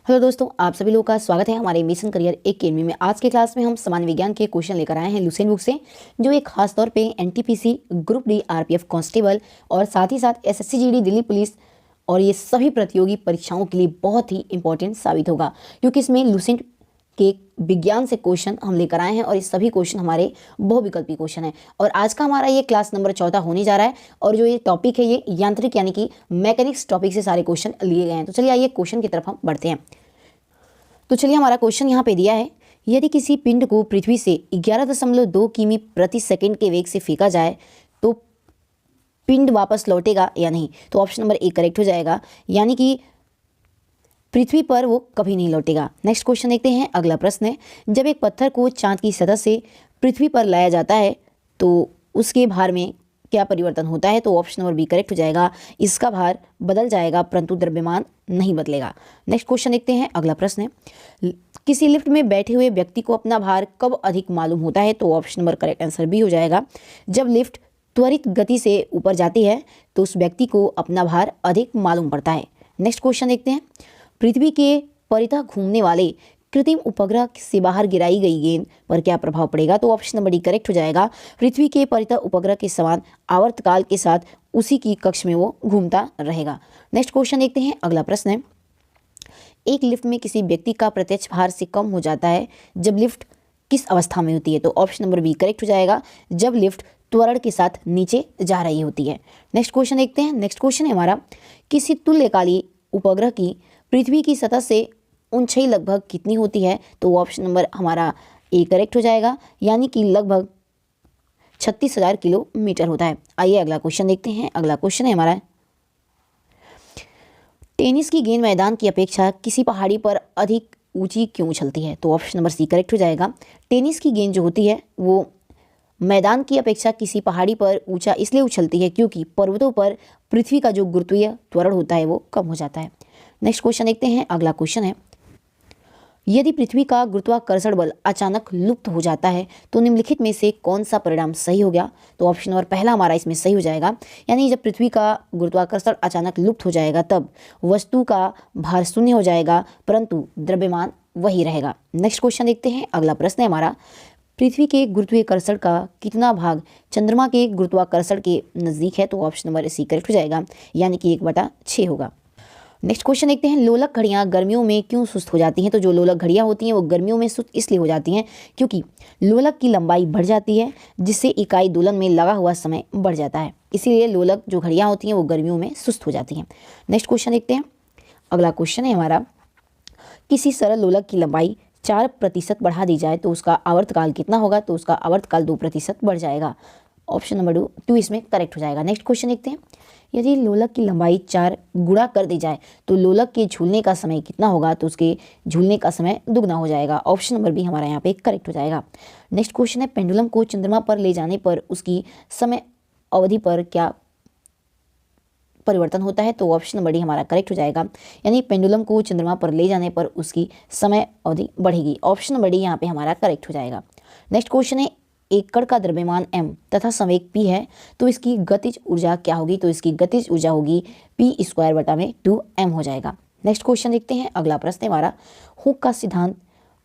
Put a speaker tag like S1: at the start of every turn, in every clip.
S1: Hello दोस्तों, आप सभी लोगों का स्वागत है हमारे मिशन करियर एकेडमी में। आज के क्लास में हम सामान्य विज्ञान के क्वेश्चन लेकर आए हैं लुसेंट बुक से, जो एक खास तौर पे NTPC, group D, RPF constable और साथ ही साथ एसएससी जीडी, दिल्ली पुलिस और ये सभी प्रतियोगी परीक्षाओं के लिए बहुत ही इंपॉर्टेंट साबित होगा, क्योंकि इसमें लुसेंट के विज्ञान से क्वेश्चन हम लेकर आए हैं और ये सभी क्वेश्चन हमारे बहुविकल्पी क्वेश्चन हैं। और आज का हमारा ये क्लास नंबर 14 होने जा रहा है और जो ये टॉपिक है ये यांत्रिक यानी कि मैकेनिक्स टॉपिक से सारे क्वेश्चन लिए गए हैं। तो चलिए आइए क्वेश्चन की तरफ हम बढ़ते हैं। तो चलिए हमारा क्वेश्चन यहाँ पे दिया है, यदि किसी पिंड को पृथ्वी से 11.2 किमी प्रति सेकंड के वेग से फेंका जाए तो पिंड वापस लौटेगा या नहीं। तो ऑप्शन नंबर ए करेक्ट हो जाएगा, यानी कि पृथ्वी पर वो कभी नहीं लौटेगा। नेक्स्ट क्वेश्चन देखते हैं। अगला प्रश्न है, जब एक पत्थर को चांद की सतह से पृथ्वी पर लाया जाता है तो उसके भार में क्या परिवर्तन होता है। तो ऑप्शन नंबर बी करेक्ट हो जाएगा, इसका भार बदल जाएगा परंतु द्रव्यमान नहीं बदलेगा। नेक्स्ट क्वेश्चन देखते हैं। अगला प्रश्न है, किसी लिफ्ट में बैठे हुए व्यक्ति को अपना भार कब अधिक मालूम होता है। तो option number correct answer B हो जाएगा, जब लिफ्ट त्वरित गति से ऊपर जाती है तो उस व्यक्ति को अपना भार अधिक मालूम पड़ता है। नेक्स्ट क्वेश्चन देखते हैं, पृथ्वी के परितः घूमने वाले कृत्रिम उपग्रह से बाहर गिराई गई गेंद पर क्या प्रभाव पड़ेगा। तो ऑप्शन नंबर डी करेक्ट हो जाएगा, पृथ्वी के परितः उपग्रह के समान आवर्तकाल के साथ उसी की कक्ष में वो घूमता रहेगा। नेक्स्ट क्वेश्चन देखते हैं। अगला प्रश्न है, एक लिफ्ट में किसी व्यक्ति का प्रत्यक्ष भार से कम हो जाता है जब लिफ्ट किस अवस्था में होती है। तो ऑप्शन नंबर बी करेक्ट हो जाएगा, जब लिफ्ट त्वरण के साथ नीचे जा रही होती है। नेक्स्ट क्वेश्चन देखते हैं। नेक्स्ट क्वेश्चन है हमारा, किसी तुल्यकाली उपग्रह की पृथ्वी की सतह से ऊंचाई लगभग कितनी होती है। तो ऑप्शन नंबर हमारा ए करेक्ट हो जाएगा, यानी कि लगभग 36,000 किलोमीटर होता है। आइए अगला क्वेश्चन देखते हैं। अगला क्वेश्चन है हमारा, टेनिस की गेंद मैदान की अपेक्षा किसी पहाड़ी पर अधिक ऊंची क्यों उछलती है। तो ऑप्शन नंबर सी करेक्ट हो जाएगा, टेनिस की गेंद जो होती है वो मैदान की अपेक्षा किसी पहाड़ी पर ऊंचा इसलिए उछलती है क्योंकि पर्वतों पर पृथ्वी का जो गुरुत्वीय त्वरण होता है वो कम हो जाता है। नेक्स्ट क्वेश्चन देखते हैं। अगला क्वेश्चन है, यदि पृथ्वी का गुरुत्वाकर्षण बल अचानक लुप्त हो जाता है तो निम्नलिखित में से कौन सा परिणाम सही हो गया। तो ऑप्शन नंबर पहला हमारा इसमें सही हो जाएगा, यानी जब पृथ्वी का गुरुत्वाकर्षण अचानक लुप्त हो जाएगा तब वस्तु का भार शून्य हो जाएगा परंतु द्रव्यमान वही रहेगा। नेक्स्ट क्वेश्चन देखते हैं। अगला प्रश्न है हमारा, पृथ्वी के गुरुत्वाकर्षण का कितना भाग चंद्रमा के गुरुत्वाकर्षण के नज़दीक है। तो ऑप्शन नंबर सी करेक्ट हो जाएगा, यानी कि 1/6 होगा। नेक्स्ट क्वेश्चन देखते हैं, लोलक घड़ियां गर्मियों में क्यों सुस्त हो जाती हैं। तो जो लोलक घड़ियां होती हैं वो गर्मियों में सुस्त इसलिए हो जाती हैं क्योंकि लोलक की लंबाई बढ़ जाती है, जिससे इकाई दोलन में लगा हुआ समय बढ़ जाता है, इसीलिए लोलक जो घड़ियां होती हैं वो गर्मियों में सुस्त हो जाती हैं। नेक्स्ट क्वेश्चन देखते हैं। अगला क्वेश्चन है हमारा, किसी सरल लोलक की लंबाई 4% बढ़ा दी जाए तो उसका आवर्तकाल कितना होगा। तो उसका आवर्तकाल 2% बढ़ जाएगा। ऑप्शन नंबर 2 इसमें करेक्ट हो जाएगा। नेक्स्ट क्वेश्चन देखते हैं, यदि लोलक की लंबाई 4 गुणा कर दी जाए तो लोलक के झूलने का समय कितना होगा। तो उसके झूलने का समय दुगना हो जाएगा। ऑप्शन नंबर बी हमारा यहाँ पे करेक्ट हो जाएगा। नेक्स्ट क्वेश्चन है, पेंडुलम को चंद्रमा पर ले जाने पर उसकी समय अवधि पर क्या परिवर्तन होता है। तो ऑप्शन नंबर डी हमारा करेक्ट हो जाएगा, यानी पेंडुलम को चंद्रमा पर ले जाने पर उसकी समय अवधि बढ़ेगी। ऑप्शन नंबर डी यहाँ पे हमारा करेक्ट हो जाएगा। नेक्स्ट क्वेश्चन है, एक कण का द्रव्यमान m तथा संवेग p है तो इसकी गतिज ऊर्जा क्या होगी। तो इसकी गतिज ऊर्जा होगी p²/2m हो जाएगा। नेक्स्ट क्वेश्चन देखते हैं। अगला प्रश्न है हमारा, हुक का सिद्धांत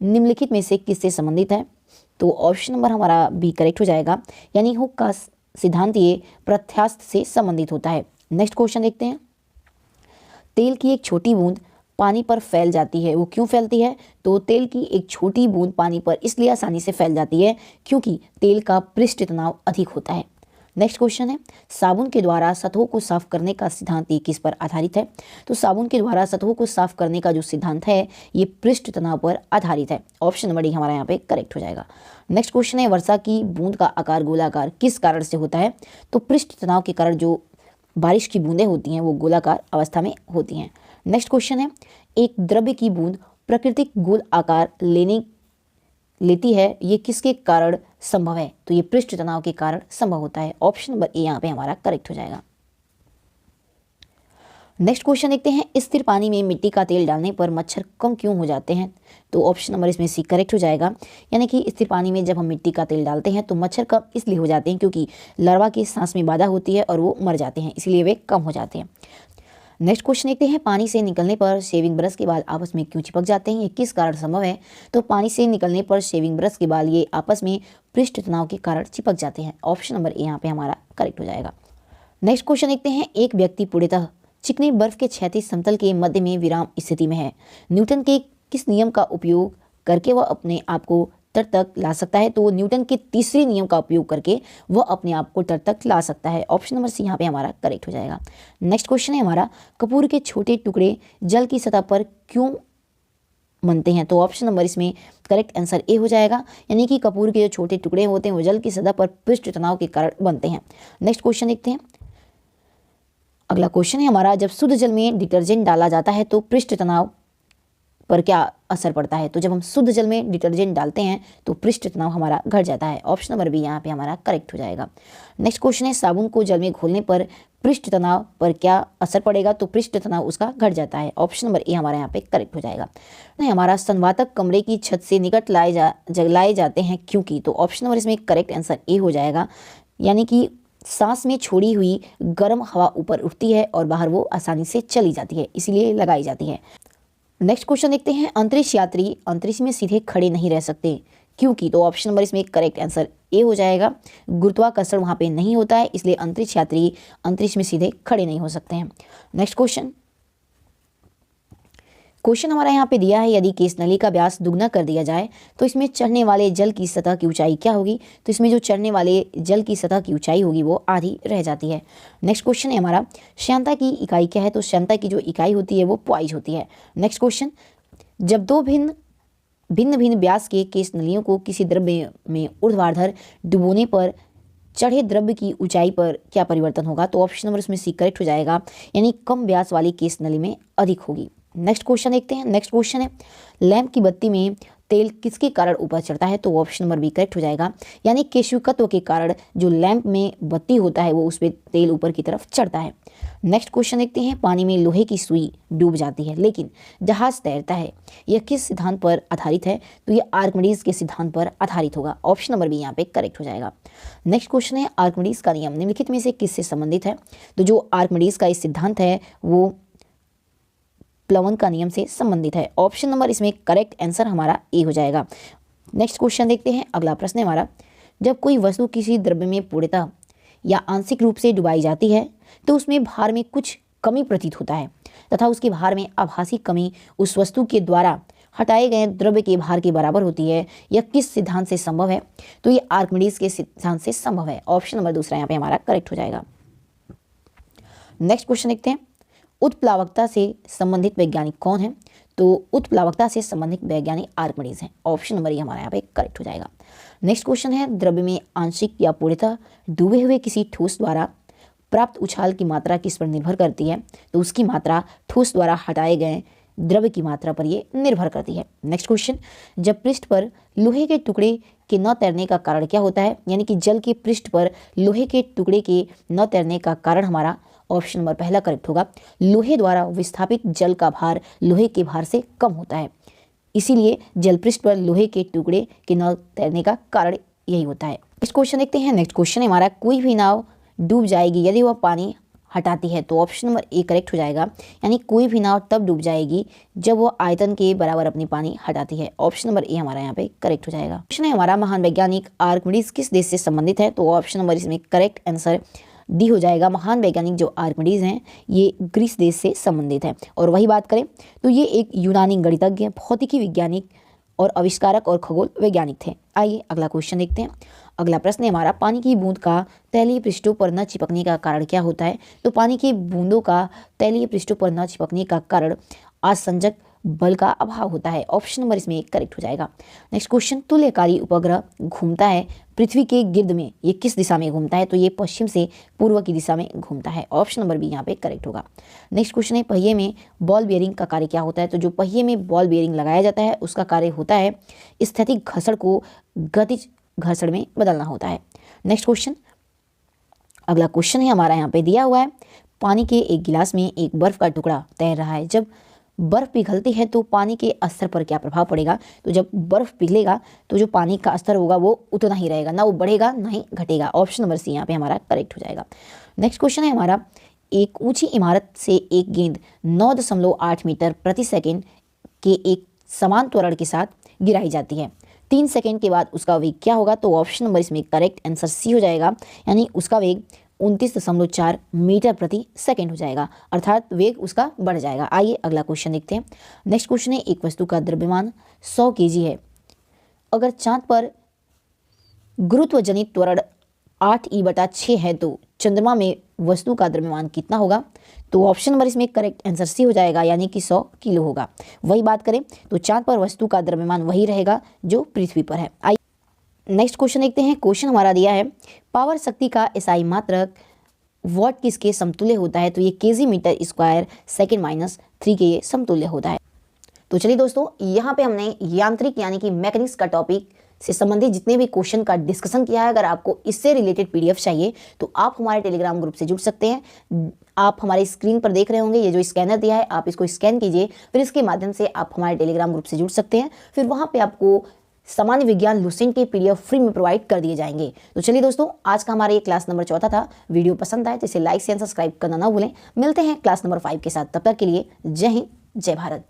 S1: निम्नलिखित में से किससे संबंधित है। तो ऑप्शन नंबर हमारा बी करेक्ट हो जाएगा, यानी हुक का सिद्धांत ये प्रत्यास्थ से संबंधित होता है। नेक्स्ट क्वेश्चन देखते हैं, तेल की एक छोटी बूंद पानी पर फैल जाती है, वो क्यों फैलती है। तो तेल की एक छोटी बूंद पानी पर इसलिए आसानी से फैल जाती है क्योंकि तेल का पृष्ठ तनाव अधिक होता है। नेक्स्ट क्वेश्चन है, साबुन के द्वारा सतहों को साफ करने का सिद्धांत ये किस पर आधारित है। तो साबुन के द्वारा सतहों को साफ करने का जो सिद्धांत है ये पृष्ठ तनाव पर आधारित है। ऑप्शन नंबर डी हमारा यहाँ पे करेक्ट हो जाएगा। नेक्स्ट क्वेश्चन है, वर्षा की बूंद का आकार गोलाकार किस कारण से होता है। तो पृष्ठ तनाव के कारण जो बारिश की बूंदें होती हैं वो गोलाकार अवस्था में होती हैं। नेक्स्ट क्वेश्चन है, एक द्रव्य की बूंद प्राकृतिक गोल आकार लेती है, ये किसके कारण संभव है। तो ये पृष्ठ तनाव के कारण संभव होता है। ऑप्शन नंबर ए यहाँ पे हमारा करेक्ट हो जाएगा। नेक्स्ट क्वेश्चन देखते हैं, स्थिर पानी में मिट्टी का तेल डालने पर मच्छर कम क्यों हो जाते हैं। तो ऑप्शन नंबर इसमें सी करेक्ट हो जाएगा, यानी कि स्थिर पानी में जब हम मिट्टी का तेल डालते हैं तो मच्छर कम इसलिए हो जाते हैं क्योंकि लार्वा की सांस में बाधा होती है और वो मर जाते हैं, इसलिए वे कम हो जाते हैं। नेक्स्ट क्वेश्चन देखते हैं, पानी से निकलने पर शेविंग ब्रश के बाल आपस में क्यों चिपक जाते हैं, ये किस कारण संभव है। तो पानी से निकलने पर शेविंग ब्रश के बाल ये आपस में पृष्ठ तनाव के कारण चिपक जाते हैं। ऑप्शन नंबर ए यहाँ पे हमारा करेक्ट हो जाएगा। नेक्स्ट क्वेश्चन देखते हैं, एक व्यक्ति पूर्णतः चिकने बर्फ के क्षैतिज समतल के मध्य में विराम स्थिति में है, न्यूटन के किस नियम का उपयोग करके वह अपने आप को तट तक ला सकता है। तो न्यूटन के तीसरे नियम का उपयोग करके वह अपने आप को तट तक ला सकता है। ऑप्शन नंबर सी यहाँ पे हमारा करेक्ट हो जाएगा। नेक्स्ट क्वेश्चन है हमारा, कपूर के छोटे टुकड़े जल की सतह पर क्यों बनते हैं। तो ऑप्शन नंबर इसमें करेक्ट आंसर ए हो जाएगा, यानी कि कपूर के जो छोटे टुकड़े होते हैं वो जल की सतह पर पृष्ठ तनाव के कारण बनते हैं। नेक्स्ट क्वेश्चन देखते हैं, अगला क्वेश्चन है हमारा, जब शुद्ध जल में डिटर्जेंट डाला जाता है तो पृष्ठ तनाव पर क्या असर पड़ता है। तो जब हम शुद्ध जल में डिटर्जेंट डालते हैं तो पृष्ठ तनाव हमारा घट जाता है। ऑप्शन नंबर बी यहाँ पे हमारा करेक्ट हो जाएगा। नेक्स्ट क्वेश्चन है, साबुन को जल में घोलने पर पृष्ठ तनाव पर क्या असर पड़ेगा। तो पृष्ठ तनाव उसका घट जाता है। ऑप्शन नंबर ए हमारा यहाँ पे करेक्ट हो जाएगा। नहीं, हमारा संवातक कमरे की छत से निकट लाए जाते हैं क्योंकि। तो ऑप्शन नंबर इसमें करेक्ट आंसर ए हो जाएगा, यानी कि सांस में छोड़ी हुई गर्म हवा ऊपर उठती है और बाहर वो आसानी से चली जाती है, इसीलिए लगाई जाती है। नेक्स्ट क्वेश्चन देखते हैं, अंतरिक्ष यात्री अंतरिक्ष में सीधे खड़े नहीं रह सकते क्योंकि। तो ऑप्शन नंबर इसमें करेक्ट आंसर ए हो जाएगा, गुरुत्वाकर्षण वहाँ पे नहीं होता है, इसलिए अंतरिक्ष यात्री अंतरिक्ष में सीधे खड़े नहीं हो सकते हैं। नेक्स्ट क्वेश्चन हमारा यहाँ पे दिया है, यदि केस नली का व्यास दुगना कर दिया जाए तो इसमें चढ़ने वाले जल की सतह की ऊंचाई क्या होगी। तो इसमें जो चढ़ने वाले जल की सतह की ऊंचाई होगी वो आधी रह जाती है। नेक्स्ट क्वेश्चन है हमारा, श्यानता की इकाई क्या है। तो श्यानता की जो इकाई होती है वो पॉइज होती है। नेक्स्ट क्वेश्चन, जब दो भिन्न भिन्न व्यास के केस नलियों को किसी द्रव्य में ऊर्ध्वाधर डुबोने पर चढ़े द्रव्य की ऊंचाई पर क्या परिवर्तन होगा। तो ऑप्शन नंबर इसमें सी करेक्ट हो जाएगा, यानी कम व्यास वाली केस नली में अधिक होगी। नेक्स्ट क्वेश्चन देखते हैं। नेक्स्ट क्वेश्चन है, लैंप की बत्ती में तेल किसके कारण ऊपर चढ़ता है। तो ऑप्शन नंबर बी करेक्ट हो जाएगा, यानी केशुकत्व के कारण जो लैंप में बत्ती होता है वो उस पर तेल ऊपर की तरफ चढ़ता है। नेक्स्ट क्वेश्चन देखते हैं, पानी में लोहे की सुई डूब जाती है लेकिन जहाज तैरता है, यह किस सिद्धांत पर आधारित है। तो ये आर्किमिडीज के सिद्धांत पर आधारित होगा। ऑप्शन नंबर बी यहाँ पे करेक्ट हो जाएगा। नेक्स्ट क्वेश्चन है, आर्किमिडीज का नियम निम्नलिखित में से किससे संबंधित है। तो जो आर्किमिडीज का इस सिद्धांत है वो प्लवन का नियम से संबंधित है। ऑप्शन नंबर इसमें करेक्ट आंसर हमारा ए हो जाएगा। नेक्स्ट क्वेश्चन देखते हैं। अगला प्रश्न है हमारा, जब कोई वस्तु किसी द्रव्य में पूर्णतः या आंशिक रूप से डुबाई जाती है तो उसमें भार में कुछ कमी प्रतीत होता है तथा उसके भार में आभासी कमी उस वस्तु के द्वारा हटाए गए द्रव्य के भार के बराबर होती है। यह किस सिद्धांत से संभव है। तो ये आर्किमिडीज के सिद्धांत से संभव है। ऑप्शन नंबर दूसरा यहाँ पे हमारा करेक्ट हो जाएगा। नेक्स्ट क्वेश्चन देखते हैं, उत्प्लावकता से संबंधित वैज्ञानिक कौन है। तो उत्प्लावकता से संबंधित वैज्ञानिक आर्किमिडीज हैं। ऑप्शन नंबर ये हमारा यहाँ पे करेक्ट हो जाएगा। नेक्स्ट क्वेश्चन है, द्रव्य में आंशिक या पूर्णतः डूबे हुए किसी ठोस द्वारा प्राप्त उछाल की मात्रा किस पर निर्भर करती है। तो उसकी मात्रा ठोस द्वारा हटाए गए द्रव्य की मात्रा पर ये निर्भर करती है। नेक्स्ट क्वेश्चन, जब पृष्ठ पर लोहे के टुकड़े के न तैरने का कारण क्या होता है, यानी कि जल के पृष्ठ पर लोहे के टुकड़े के न तैरने का कारण हमारा ऑप्शन नंबर पहला करेक्ट होगा, लोहे द्वारा विस्थापित जल का भार लोहे के भार से कम होता है, इसीलिए जल पृष्ठ पर लोहे के टुकड़े के न तैरने का कारण यही होता है। इस क्वेश्चन देखते हैं। नेक्स्ट क्वेश्चन है हमारा, कोई भी नाव डूब जाएगी यदि वह पानी हटाती है। तो ऑप्शन नंबर ए करेक्ट हो जाएगा, यानी कोई भी नाव तब डूब जाएगी जब वो आयतन के बराबर अपनी पानी हटाती है। ऑप्शन नंबर ए हमारा यहाँ पे करेक्ट हो जाएगा। क्वेश्चन है हमारा, महान वैज्ञानिक आर्किमिडीज किस देश से संबंधित है। तो ऑप्शन नंबर इसमें करेक्ट आंसर डी हो जाएगा। महान वैज्ञानिक जो आर्किमिडीज हैं ये ग्रीस देश से संबंधित है। और वही बात करें तो ये एक यूनानी गणितज्ञ, भौतिकी वैज्ञानिक और आविष्कारक और खगोल वैज्ञानिक थे। आइए अगला क्वेश्चन देखते हैं। अगला प्रश्न है हमारा, पानी की बूंद का तैलीय पृष्ठों पर न चिपकने का कारण क्या होता है। तो पानी की बूंदों का तैलीय पृष्ठों पर न चिपकने का कारण आसंजक बल का अभाव होता है। ऑप्शन नंबर इसमें करेक्ट हो जाएगा। नेक्स्ट क्वेश्चन, तुल्यकारी उपग्रह घूमता है पृथ्वी के गिर्द में, ये किस दिशा में घूमता है। तो ये पश्चिम से पूर्व की दिशा में घूमता है। ऑप्शन नंबर बी यहाँ पे करेक्ट होगा। नेक्स्ट क्वेश्चन है, पहिए में बॉल बियरिंग का कार्य क्या होता है। तो जो पहिए में बॉल बियरिंग लगाया जाता है उसका कार्य होता है स्थैतिक घर्षण को गतिज घर्षण में बदलना होता है। नेक्स्ट क्वेश्चन, अगला क्वेश्चन है हमारा यहाँ पे दिया हुआ है, पानी के एक गिलास में एक बर्फ का टुकड़ा तैर रहा है, जब बर्फ पिघलती है तो पानी के स्तर पर क्या प्रभाव पड़ेगा। तो जब बर्फ पिघलेगा तो जो पानी का स्तर होगा वो उतना ही रहेगा, ना वो बढ़ेगा ना ही घटेगा। ऑप्शन नंबर सी यहाँ पे हमारा करेक्ट हो जाएगा। नेक्स्ट क्वेश्चन है हमारा, एक ऊंची इमारत से एक गेंद 9.8 मीटर प्रति सेकंड के एक समान त्वरण के साथ गिराई जाती है। 3 सेकंड के बाद उसका वेग क्या होगा? तो ऑप्शन नंबर इसमें करेक्ट आंसर सी हो जाएगा, यानी उसका वेग 29.4 मीटर प्रति सेकंड हो जाएगा, अर्थात वेग उसका बढ़ जाएगा। आइए अगला क्वेश्चन देखते हैं। नेक्स्ट क्वेश्चन है, एक वस्तु का द्रव्यमान 100 केजी है। अगर चांद पर गुरुत्वजनित त्वरण 8e/6 है तो चंद्रमा में वस्तु का द्रव्यमान कितना होगा? तो ऑप्शन नंबर इसमें करेक्ट आंसर सी हो जाएगा, यानी कि 100 किलो होगा। वही बात करें तो चांद पर वस्तु का द्रव्यमान वही रहेगा जो पृथ्वी पर है। नेक्स्ट क्वेश्चन देखते हैं। क्वेश्चन हमारा दिया है, पावर शक्ति का एसआई मात्रक वॉट किसके समतुल्य होता है? तो ये KG metre square second minus 3 के ये समतुल्य होता है। तो चलिए दोस्तों, यहाँ पे हमने यांत्रिक यानी कि मैकेनिक्स का टॉपिक से संबंधित जितने भी क्वेश्चन का डिस्कशन किया है। अगर आपको इससे रिलेटेड पीडीएफ चाहिए तो आप हमारे टेलीग्राम ग्रुप से जुड़ सकते हैं। आप हमारी स्क्रीन पर देख रहे होंगे, ये जो स्कैनर दिया है आप इसको स्कैन कीजिए, फिर इसके माध्यम से आप हमारे टेलीग्राम ग्रुप से जुड़ सकते हैं। फिर वहाँ पे आपको सामान्य विज्ञान लुसेंट के पीडीएफ फ्री में प्रोवाइड कर दिए जाएंगे। तो चलिए दोस्तों, आज का हमारा ये क्लास नंबर 4 था। वीडियो पसंद आए तो इसे लाइक शेयर सब्सक्राइब करना ना भूलें। मिलते हैं क्लास नंबर 5 के साथ, तब तक के लिए जय हिंद जय भारत।